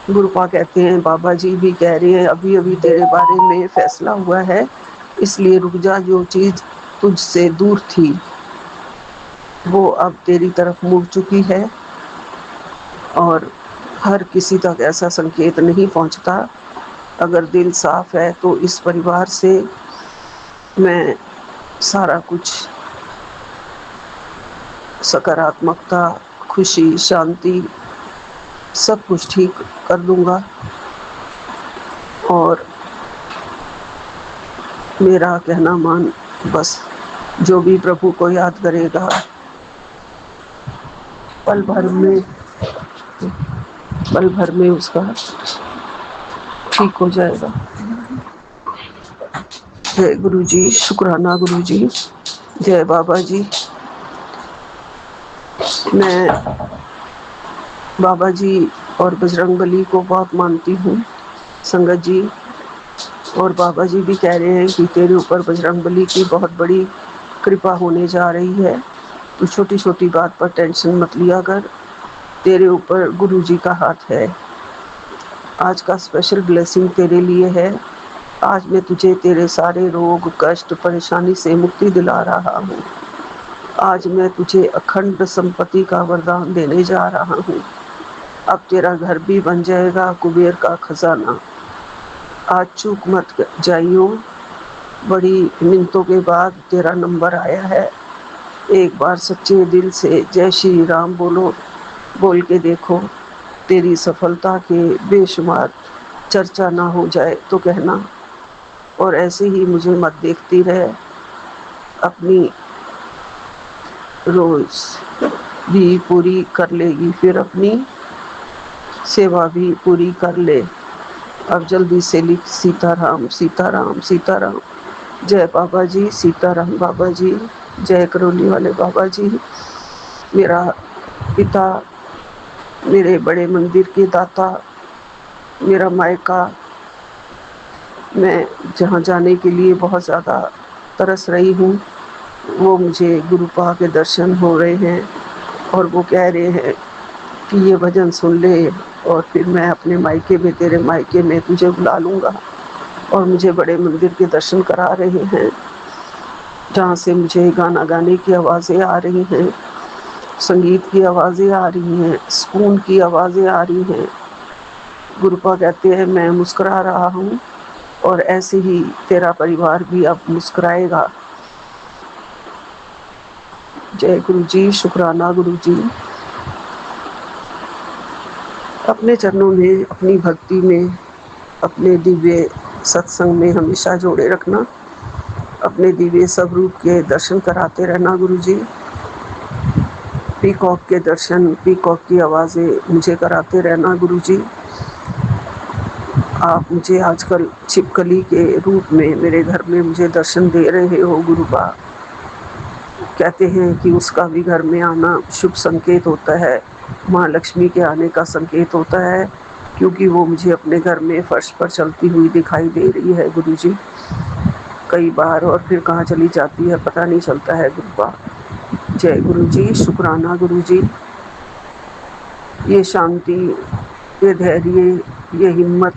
[SPEAKER 4] गुरुपा कहते हैं, बाबा जी भी कह रहे हैं, अभी अभी तेरे बारे में फैसला हुआ है, इसलिए रुक जा। जो चीज़ तुझसे दूर थी वो अब तेरी तरफ मुड़ चुकी है, और हर किसी तक ऐसा संकेत नहीं पहुंचता। अगर दिल साफ है तो इस परिवार से मैं सारा कुछ, सकारात्मकता, खुशी, शांति, सब कुछ ठीक कर दूंगा। और मेरा कहना मान, बस जो भी प्रभु को याद करेगा पल भर में उसका ठीक हो जाएगा। जय गुरु जी, शुक्राना गुरु जी। जय बाबा जी। मैं बाबा जी और बजरंगबली को बहुत मानती हूँ संगत जी, और बाबा जी भी कह रहे हैं कि तेरे ऊपर बजरंगबली की बहुत बड़ी कृपा होने जा रही है। तो छोटी छोटी बात पर टेंशन मत लिया कर, तेरे ऊपर गुरु जी का हाथ है। आज का स्पेशल ब्लेसिंग तेरे लिए है। आज मैं तुझे तेरे सारे रोग, कष्ट, परेशानी से मुक्ति दिला रहा हूँ। आज मैं तुझे अखंड संपत्ति का वरदान देने जा रहा हूँ। अब तेरा घर भी बन जाएगा कुबेर का खजाना। आज चूक मत जाइयो, बड़ी मिन्नतों के बाद तेरा नंबर आया है। एक बार सच्चे दिल से जय श्री राम बोल के देखो, तेरी सफलता के बेशुमार चर्चा ना हो जाए तो कहना। और ऐसे ही मुझे मत देखती रहे, अपनी रोज भी पूरी कर लेगी, फिर अपनी सेवा भी पूरी कर ले। अब जल्दी से लिख सीताराम सीताराम सीताराम। जय बाबा जी, सीताराम बाबा जी। जय करौली वाले बाबा जी। मेरा पिता, मेरे बड़े मंदिर के दाता, मेरा मायका, मैं जहाँ जाने के लिए बहुत ज़्यादा तरस रही हूँ, वो मुझे गुरुपा के दर्शन हो रहे हैं और वो कह रहे हैं कि ये भजन सुन ले और फिर मैं अपने मायके में, तेरे मायके में तुझे बुला लूँगा। और मुझे बड़े मंदिर के दर्शन करा रहे हैं, जहाँ से मुझे गाना गाने की आवाज़ें आ रही हैं, संगीत की आवाज़ें आ रही हैं, सुकून की आवाज़ें आ रही हैं। गुरुपा कहते हैं मैं मुस्कुरा रहा हूँ और ऐसे ही तेरा परिवार भी अब मुस्कुराएगा। जय गुरु जी, शुक्राना गुरु जी। अपने चरणों में, अपनी भक्ति में, अपने दिव्य सत्संग में हमेशा जोड़े रखना। अपने दिव्य स्वरूप के दर्शन कराते रहना गुरु जी। पीकॉक के दर्शन, पीकॉक की आवाज़ें मुझे कराते रहना गुरु जी। आप मुझे आजकल छिपकली के रूप में मेरे घर में मुझे दर्शन दे रहे हो गुरुपा। कहते हैं कि उसका भी घर में आना शुभ संकेत होता है, माँ लक्ष्मी के आने का संकेत होता है, क्योंकि वो मुझे अपने घर में फर्श पर चलती हुई दिखाई दे रही है गुरु जी कई बार, और फिर कहाँ चली जाती है पता नहीं चलता है गुरुपा। जय गुरु जी, शुक्राना गुरु जी। ये शांति, ये धैर्य, ये हिम्मत,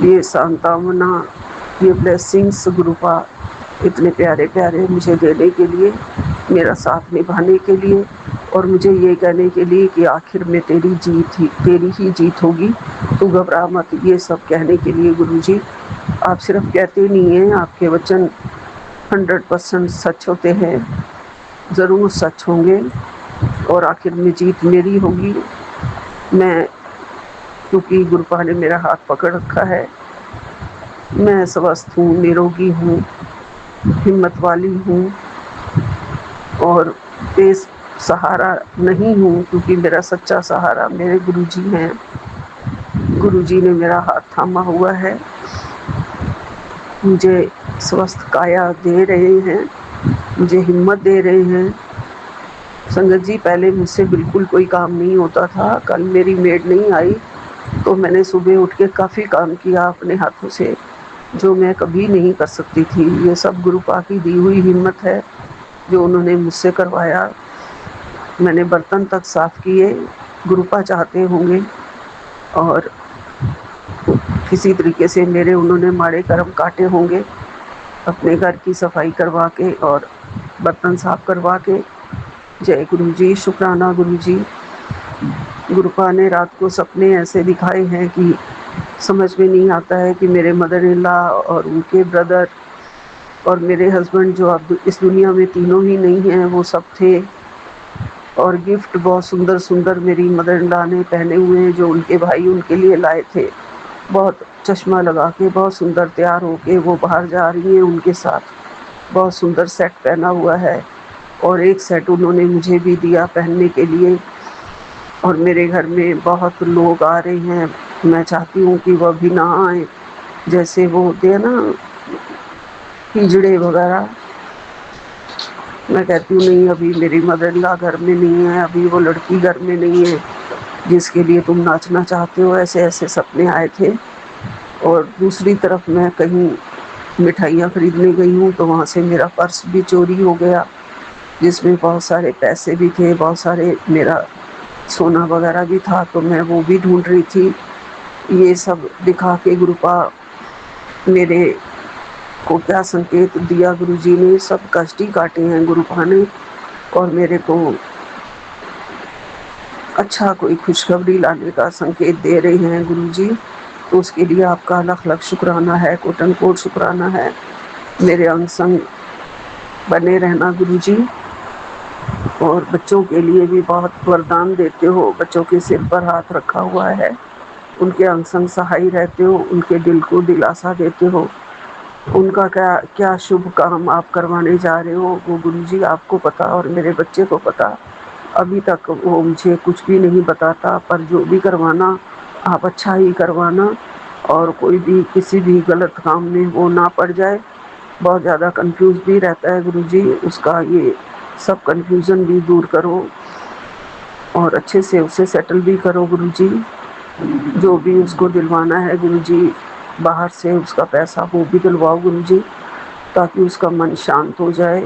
[SPEAKER 4] ये सांत्वना, ये ब्लेसिंग्स गुरुपा इतने प्यारे प्यारे मुझे देने के लिए, मेरा साथ निभाने के लिए, और मुझे ये कहने के लिए कि आखिर में तेरी ही जीत होगी, तू घबरा मत। ये सब कहने के लिए गुरुजी, आप सिर्फ कहते नहीं हैं, आपके वचन 100% सच होते हैं, ज़रूर सच होंगे और आखिर में जीत मेरी होगी। मैं, क्योंकि गुरुपा ने मेरा हाथ पकड़ रखा है, मैं स्वस्थ हूँ, निरोगी हूँ, हिम्मत वाली हूँ और बेसहारा नहीं हूँ, क्योंकि मेरा सच्चा सहारा मेरे गुरुजी हैं। गुरुजी ने मेरा हाथ थामा हुआ है, मुझे स्वस्थ काया दे रहे हैं, मुझे हिम्मत दे रहे हैं। संगत जी, पहले मुझसे बिल्कुल कोई काम नहीं होता था। कल मेरी मेड नहीं आई तो मैंने सुबह उठ के काफ़ी काम किया अपने हाथों से, जो मैं कभी नहीं कर सकती थी। ये सब गुरुपा की दी हुई हिम्मत है जो उन्होंने मुझसे करवाया। मैंने बर्तन तक साफ़ किए, गुरुपा चाहते होंगे, और किसी तरीके से मेरे उन्होंने माड़े कर्म काटे होंगे, अपने घर की सफाई करवा के और बर्तन साफ करवा के। जय गुरु जी, शुक्राना गुरु जी। गुरुपा ने रात को सपने ऐसे दिखाए हैं कि समझ में नहीं आता है कि मेरे मदर इन लॉ और उनके ब्रदर और मेरे हस्बैंड, जो अब इस दुनिया में तीनों ही नहीं हैं, वो सब थे। और गिफ्ट बहुत सुंदर सुंदर मेरी मदर इन लॉ ने पहने हुए हैं, जो उनके भाई उनके लिए लाए थे। बहुत चश्मा लगा के, बहुत सुंदर तैयार होके वो बाहर जा रही हैं उनके साथ। बहुत सुंदर सेट पहना हुआ है और एक सेट उन्होंने मुझे भी दिया पहनने के लिए। और मेरे घर में बहुत लोग आ रहे हैं, मैं चाहती हूँ कि वह भी ना आए, जैसे वो होते हैं ना हिजड़े वगैरह। मैं कहती हूँ नहीं, अभी मेरी मदर इन लॉ घर में नहीं है, अभी वो लड़की घर में नहीं है जिसके लिए तुम नाचना चाहते हो। ऐसे ऐसे सपने आए थे। और दूसरी तरफ मैं कहीं मिठाइयाँ खरीदने गई हूँ तो वहाँ से मेरा पर्स भी चोरी हो गया, जिसमें बहुत सारे पैसे भी थे, बहुत सारे मेरा सोना वगैरह भी था, तो मैं वो भी ढूंढ रही थी। ये सब दिखा के गुरुपा मेरे को क्या संकेत दिया गुरुजी ने, सब कष्ट ही काटे हैं गुरुपा ने, और मेरे को अच्छा कोई खुशखबरी लाने का संकेत दे रहे हैं गुरुजी। तो उसके लिए आपका लख लख शुक्राना है, कोटन कोट शुक्राना है। मेरे अंग संग बने रहना गुरुजी। और बच्चों के लिए भी बहुत वरदान देते हो, बच्चों के सिर पर हाथ रखा हुआ है, उनके अंग संग सहाय रहते हो, उनके दिल को दिलासा देते हो। उनका क्या क्या शुभ काम आप करवाने जा रहे हो वो गुरुजी आपको पता और मेरे बच्चे को पता। अभी तक वो मुझे कुछ भी नहीं बताता, पर जो भी करवाना आप अच्छा ही करवाना, और कोई भी किसी भी गलत काम में वो ना पड़ जाए। बहुत ज़्यादा कंफ्यूज भी रहता है गुरुजी, उसका ये सब कंफ्यूजन भी दूर करो और अच्छे से उसे सेटल भी करो गुरुजी। जो भी उसको दिलवाना है गुरुजी, बाहर से उसका पैसा वो भी दिलवाओ गुरुजी, ताकि उसका मन शांत हो जाए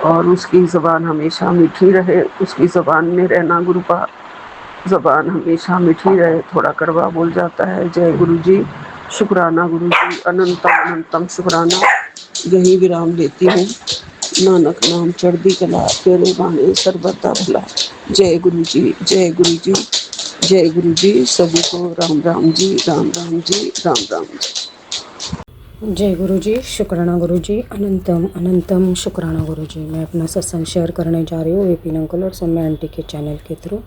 [SPEAKER 4] और उसकी ज़बान हमेशा मीठी रहे। उसकी ज़बान में रहना गुरुपा, ज़बान हमेशा मीठी रहे, थोड़ा कड़वा बोल जाता है। जय गुरुजी, शुक्राना गुरुजी, अनंतम अनंतम शुक्राना। यही विराम देती हूँ। नानक नाम चढ़दी कला, तेरे बाणे सर्वदा भला। जय गुरुजी, जय गुरुजी, जय गुरुजी। सभी को राम राम जी, राम राम जी, राम राम जी।
[SPEAKER 5] जय गुरु जी, शुक्राना गुरु जी, अनंतम अनंतम शुक्राना गुरु जी। मैं अपना सत्संग शेयर करने जा रही हूँ विपिन अंकल और सौम्या आंटी के चैनल के थ्रू,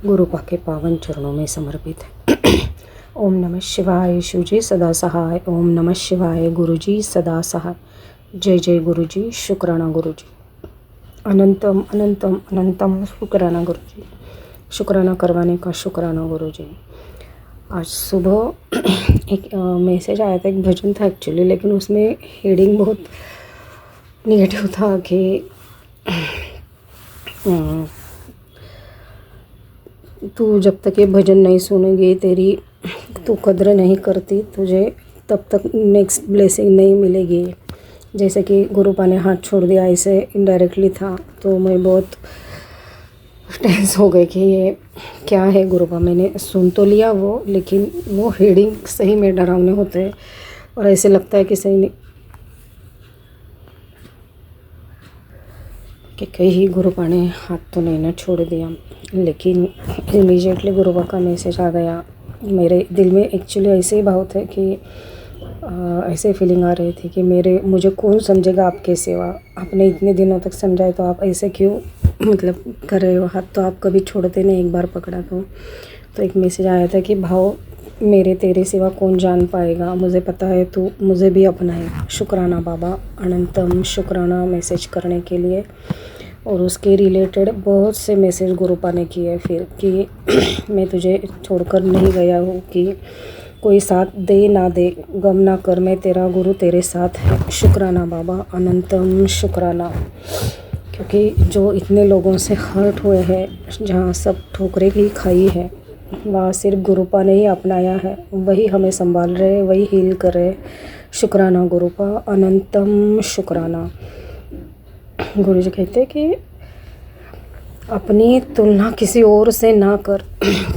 [SPEAKER 5] गुरु पा के पावन चरणों में समर्पित है। ओम नमः शिवाय, शिव जी सदा सहाय। ओम नमः शिवाय, गुरु जी सदा सहाय। जय जय गुरु जी, शुक्राना गुरु जी, अनंतम अनंतम अनंतम शुक्राना गुरु जी। शुक्राना करवाने का शुक्राना गुरु जी। आज सुबह एक मैसेज आया था, एक भजन था एक्चुअली, लेकिन उसमें हेडिंग बहुत निगेटिव था कि तू जब तक ये भजन नहीं सुनेगी, तेरी तू कद्र नहीं करती, तुझे तब तक नेक्स्ट ब्लेसिंग नहीं मिलेगी। जैसे कि गुरुपा ने हाथ छोड़ दिया, ऐसे इनडायरेक्टली था। तो मैं बहुत टेंस हो गई कि ये क्या है गुरुपा। मैंने सुन तो लिया वो, लेकिन वो हेडिंग सही में डरावने होते हैं और ऐसे लगता है कि सही नहीं कि कहीं गुरुपा ने हाथ तो नहीं ना छोड़ दिया। लेकिन इमीडिएटली गुरुपा का मैसेज आ गया। मेरे दिल में एक्चुअली ऐसे ही भाव थे कि ऐसे फीलिंग आ रही थी कि मुझे कौन समझेगा आपके सिवा। आपने इतने दिनों तक समझाए तो आप ऐसे क्यों मतलब कर रहे हो। हाथ तो आप कभी छोड़ते नहीं, एक बार पकड़ा तो एक मैसेज आया था कि भाव मेरे तेरे सिवा कौन जान पाएगा, मुझे पता है तू मुझे भी अपना है। शुक्राना बाबा, अनंतम शुक्राना मैसेज करने के लिए। और उसके रिलेटेड बहुत से मैसेज गुरुपा ने किए फिर कि मैं तुझे छोड़कर नहीं गया हूँ, कि कोई साथ दे ना दे गम ना कर, मैं तेरा गुरु तेरे साथ है। शुक्राना बाबा, अनंतम शुक्राना। क्योंकि जो इतने लोगों से हर्ट हुए हैं, जहाँ सब ठोकरें ही खाई है, वहाँ सिर्फ गुरुपा ने ही अपनाया है। वही हमें संभाल रहे, वही हील कर रहे। शुक्राना गुरुपा, अनंतम शुक्राना। गुरु जी कहते हैं कि अपनी तुलना किसी और से ना कर।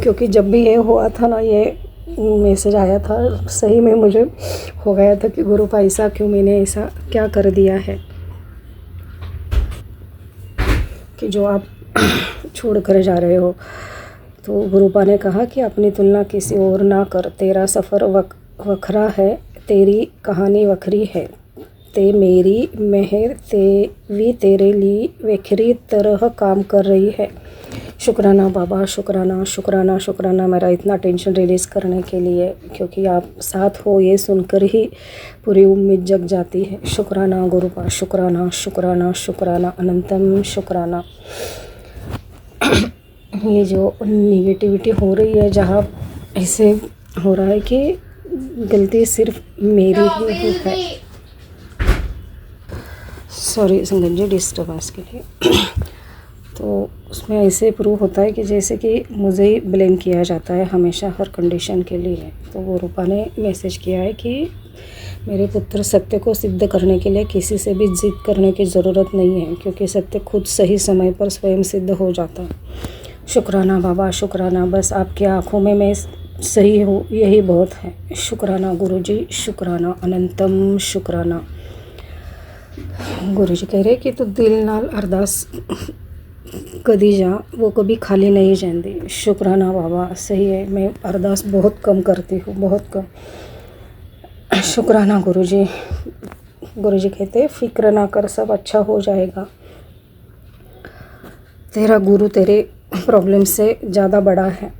[SPEAKER 5] क्योंकि जब भी ये हुआ था ना, ये मैसेज आया था, सही में मुझे हो गया था कि गुरुपा ऐसा क्यों, मैंने ऐसा क्या कर दिया है कि जो आप छोड़ कर जा रहे हो। तो गुरुपा ने कहा कि अपनी तुलना किसी और ना कर, तेरा सफ़र वखरा है, तेरी कहानी वखरी है, ते मेरी मेहर भी तेरे लिए वेखरी तरह काम कर रही है। शुक्राना बाबा, शुक्राना शुक्राना शुक्राना मेरा इतना टेंशन रिलीज़ करने के लिए, क्योंकि आप साथ हो ये सुनकर ही पूरी उम्मीद जग जाती है। शुक्राना गुरुपा, शुक्राना शुक्राना शुक्राना, अनंतम शुक्राना। ये जो निगेटिविटी हो रही है, जहाँ ऐसे हो रहा है कि गलती सिर्फ मेरी ही है। सॉरी संगत जी डिस्टर्बेंस के लिए। तो उसमें ऐसे प्रूव होता है कि जैसे कि मुझे ही ब्लेम किया जाता है हमेशा हर कंडीशन के लिए। तो गुरुपा ने मैसेज किया है कि मेरे पुत्र, सत्य को सिद्ध करने के लिए किसी से भी जिद करने की ज़रूरत नहीं है, क्योंकि सत्य खुद सही समय पर स्वयं सिद्ध हो जाता है। शुक्राना बाबा, शुक्राना। बस आपकी आँखों में मैं सही हूँ, यही बहुत है। शुक्राना गुरु जी, शुक्राना, अनंतम शुक्राना। गुरु जी कह रहे कि तू दिल नाल अरदास कदी जा, वो कभी खाली नहीं जाती। शुक्राना बाबा, सही है, मैं अरदास बहुत कम करती हूँ, बहुत कम। शुक्राना गुरु जी। गुरु जी कहते हैं फिक्र ना कर, सब अच्छा हो जाएगा। तेरा गुरु तेरे प्रॉब्लम से ज़्यादा बड़ा है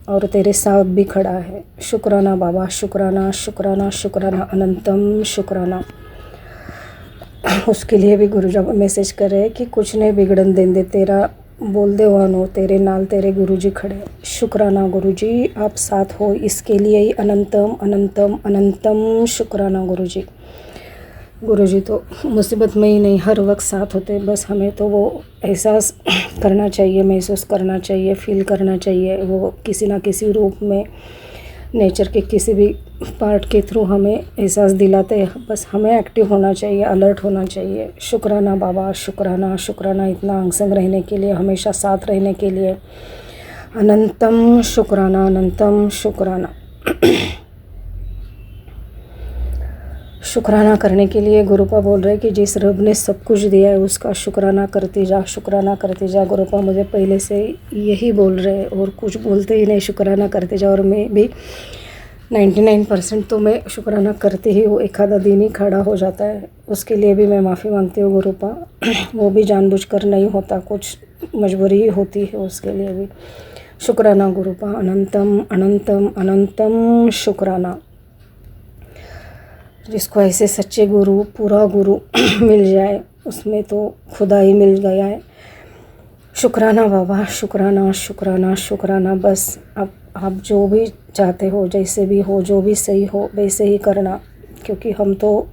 [SPEAKER 5] और तेरे साथ भी खड़ा है। शुक्राना बाबा, शुक्राना शुक्राना शुक्राना, अनंतम शुक्राना। उसके लिए भी गुरु जब मैसेज कर रहे हैं कि कुछ नहीं बिगड़न देंदे, तेरा बोल दे वानो, तेरे नाल तेरे गुरु जी खड़े। शुक्राना गुरु जी, आप साथ हो, इसके लिए ही अनंतम अनंतम अनंतम शुक्राना गुरु जी। गुरु जी तो मुसीबत में ही नहीं, हर वक्त साथ होते। बस हमें तो वो एहसास करना चाहिए, महसूस करना चाहिए, फील करना चाहिए। वो किसी ना किसी रूप में, नेचर के किसी भी पार्ट के थ्रू हमें एहसास दिलाते हैं, बस हमें एक्टिव होना चाहिए, अलर्ट होना चाहिए। शुक्राना बाबा, शुक्राना, शुक्राना इतना अंग संग रहने के लिए, हमेशा साथ रहने के लिए। अनंतम शुक्राना, अनंतम शुक्राना। शुक्राना करने के लिए गुरुपा बोल रहे कि जिस रब ने सब कुछ दिया है उसका शुक्राना करती जा, शुक्राना करती जा। गुरुपा मुझे पहले से यही बोल रहे और कुछ बोलते ही नहीं, शुक्राना करते जा। और मैं भी 99% तो मैं शुक्राना करती ही हूँ, एक आधा दिन ही खड़ा हो जाता है, उसके लिए भी मैं माफ़ी मांगती हूँ गुरुपा। वो भी जानबूझकर नहीं होता, कुछ मजबूरी ही होती है, उसके लिए भी शुक्राना गुरुपा। अनंतम अनंतम अनंतम शुक्राना। जिसको ऐसे सच्चे गुरु, पूरा गुरु मिल जाए उसमें तो खुदा ही मिल गया है। शुक्राना बाबा, शुक्राना, शुक्राना, शुक्राना। बस अब आप जो भी चाहते हो, जैसे भी हो, जो भी सही हो वैसे ही करना, क्योंकि हम तो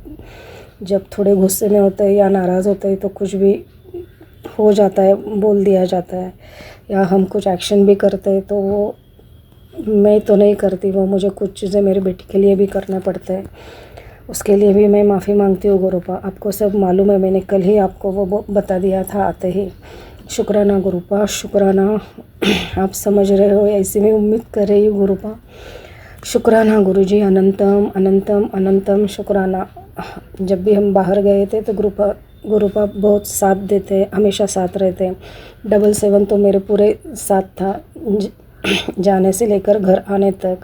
[SPEAKER 5] जब थोड़े गुस्से में होते हैं या नाराज़ होते हैं तो कुछ भी हो जाता है, बोल दिया जाता है, या हम कुछ एक्शन भी करते हैं तो वो मैं तो नहीं करती, वो मुझे कुछ चीज़ें मेरी बेटी के लिए भी करना पड़ता है, उसके लिए भी मैं माफ़ी मांगती हूँ गुरुपा। आपको सब मालूम है, मैंने कल ही आपको वो बता दिया था आते ही। शुक्राना गुरुपा, शुक्राना। आप समझ रहे हो, ऐसी मैं उम्मीद कर रही हूँ गुरुपा। शुक्राना गुरुजी, अनंतम अनंतम अनंतम शुक्राना। जब भी हम बाहर गए थे तो गुरुपा बहुत साथ देते, हमेशा साथ रहते। 777 तो मेरे पूरे साथ था, जाने से लेकर घर आने तक।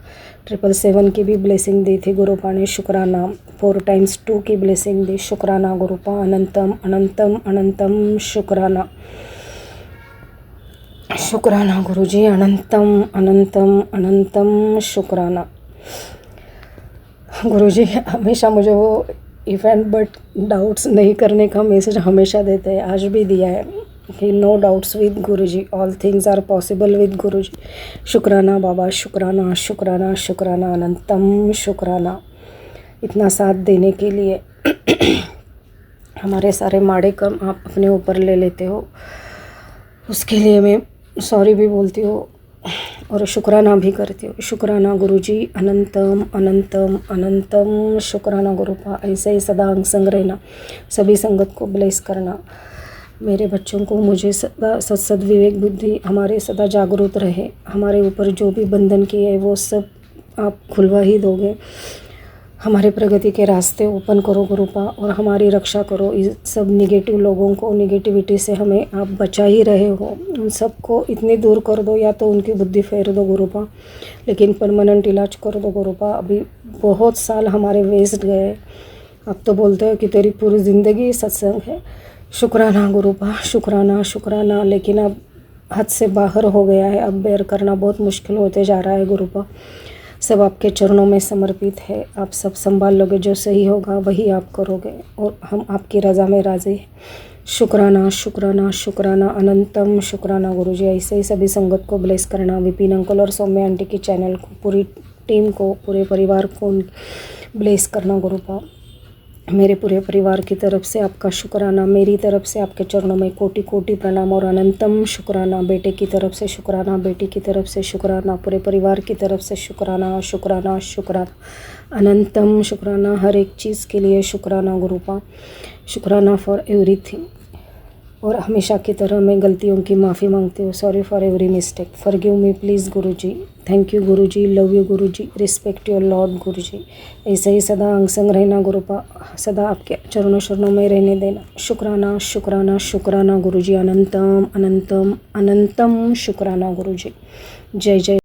[SPEAKER 5] 777 की भी ब्लेसिंग दी थी गुरुपा ने, शुक्राना। 4x2 की ब्लेसिंग दी, शुक्राना गुरुपा। अनंतम अनंतम अनंतम शुक्राना। शुक्राना गुरुजी, अनंतम अनंतम अनंतम शुक्राना। गुरुजी हमेशा मुझे वो इफ़ एंड बट डाउट्स नहीं करने का मैसेज हमेशा देते हैं, आज भी दिया है कि no doubts with Guruji, all things are possible with Guruji. शुक्राना बाबा, शुक्राना, शुक्राना, शुक्राना, अनंतम शुक्राना इतना साथ देने के लिए। हमारे सारे माड़े कम आप अपने ऊपर ले लेते हो, उसके लिए मैं सॉरी भी बोलती हूँ और शुक्राना भी करती हूँ। शुक्राना गुरुजी, अनंतम अनंतम अनंतम शुक्राना गुरुपा। ऐसे ही सदा अंग संग रहना, सभी संगत को ब्लेस करना, मेरे बच्चों को, मुझे सदा सद विवेक बुद्धि हमारे सदा जागरूक रहे। हमारे ऊपर जो भी बंधन किए है वो सब आप खुलवा ही दोगे। हमारे प्रगति के रास्ते ओपन करो गुरुपा और हमारी रक्षा करो। इस सब निगेटिव लोगों को, निगेटिविटी से हमें आप बचा ही रहे हो, उन सबको इतनी दूर कर दो, या तो उनकी बुद्धि फेर दो गुरुपा, लेकिन परमानेंट इलाज कर दो गुरुपा। अभी बहुत साल हमारे वेस्ट गए, अब तो बोलते हो कि तेरी पूरी ज़िंदगी सत्संग है। शुक्राना गुरुपा, शुक्राना शुक्राना, लेकिन अब हद से बाहर हो गया है, अब बेयर करना बहुत मुश्किल होते जा रहा है गुरुपा। सब आपके चरणों में समर्पित है, आप सब संभाल लोगे, जो सही होगा वही आप करोगे और हम आपकी रज़ा में राज़ी हैं। शुक्राना शुक्राना शुक्राना, अनंतम शुक्राना गुरुजी। ऐसे ही सभी संगत को ब्लेस करना, विपिन अंकल और सौम्य आंटी की चैनल को, पूरी टीम को, पूरे परिवार को ब्लेस करना गुरुपा। मेरे पूरे परिवार की तरफ से आपका शुक्राना, मेरी तरफ से आपके चरणों में कोटि कोटि प्रणाम और अनंतम शुक्राना। बेटे की तरफ से शुक्राना, बेटी की तरफ से शुक्राना, पूरे परिवार की तरफ से शुक्राना शुक्राना शुक्राना, अनंतम शुक्राना। हर एक चीज़ के लिए शुक्राना गुरुपा। शुक्राना फॉर एवरीथिंग। और हमेशा की तरह मैं गलतियों की माफ़ी मांगती हूँ। Sorry for every mistake, forgive me please Guruji. Thank you Guruji, love you Guruji, respect your lord Guruji. ऐसे ही सदा अंग संग रहना गुरुपा, सदा आपके चरणों शरणों में रहने देना। शुक्राना शुक्राना शुक्राना गुरुजी, अनंतम अनंतम अनंतम शुक्राना गुरुजी। जय जय।